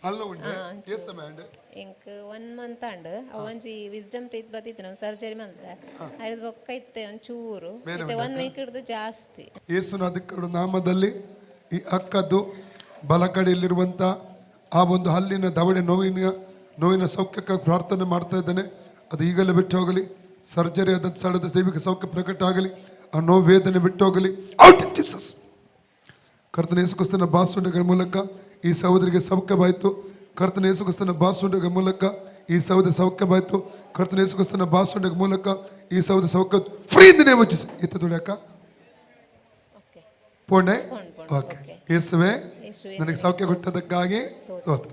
ಅಲ್ಲ ಉಂಟು ಎಸ್ ಮ್ಯಾಂಡ್ ಇಂಕ್ 1 ಮಂತ್ ಅಂಡ್ ಅವೊಂಜಿ ವಿಸ್ಡಮ್ ಟೀತ್ ಬತ್ತಿತ್ತು ನಾವು ಸರ್ಜರಿ ಮಂತ ಅದ್ರ ಬೊಕ್ಕ ಇತ್ತೆ ಒಂಚೂರು ಇತ್ತೆ 1 ವೀಕ್ ಹಿಡಿದು ಜಾಸ್ತಿ. ಯೇಸುನ ಅಧಿಕಾರ ನಾಮದಲ್ಲಿ ಈ ಅಕ್ಕದ್ದು ಬಲಕಡೆಯಲ್ಲಿರುವಂಥ ಆ ಒಂದು ಹಲ್ಲಿನ ದವಡೆ ನೋವಿನ ಸೌಖ್ಯಕ್ಕಾಗಿ ಪ್ರಾರ್ಥನೆ ಮಾಡ್ತಾ ಇದ್ದೇನೆ. ಅದು ಈಗಲೇ ಬಿಟ್ಟು ಹೋಗಲಿ. ಸರ್ಜರಿ ಆದ ಸ್ಥಳದ ದೈವಿಕ ಸೌಖ್ಯ ಪ್ರಕಟ ಆಗಲಿ. ಆ ನೋವು ವೇದನೆ ಬಿಟ್ಟು ಹೋಗಲಿ. ಕರ್ತನ ಯೇಸು ಕ್ರಿಸ್ತನ ಬಾಸುಂಡೆಗಳ ಮೂಲಕ ಈ ಸಹೋದರಿಗೆ ಸೌಖ್ಯವಾಯಿತು. ಕರ್ತನ ಯೇಸು ಕ್ರಿಸ್ತನ ಬಾಸುಂಡೆಗಳ ಮೂಲಕ ಈ ಸಹೋದರ ಸೌಖ್ಯವಾಯಿತು. ಕರ್ತನ ಯೇಸು ಕ್ರಿಸ್ತನ ಬಾಸುಂಡೆಗಳ ಮೂಲಕ ಈ ಸಹೋದರ ಸೌಖ್ಯ ಫ್ರೀ ಇಂದ ನೇಮ್ ಆಫ್ ಜೀಸಸ್. ಇತ್ತು ದುಡಿಯಕ್ಕ ಪೋಣೆ ಓಕೆ. ಯೇಸುವೆ ನನಗೆ ಸೌಖ್ಯ ಕೊಟ್ಟದಕ್ಕಾಗಿ ಸ್ತೋತ್ರ.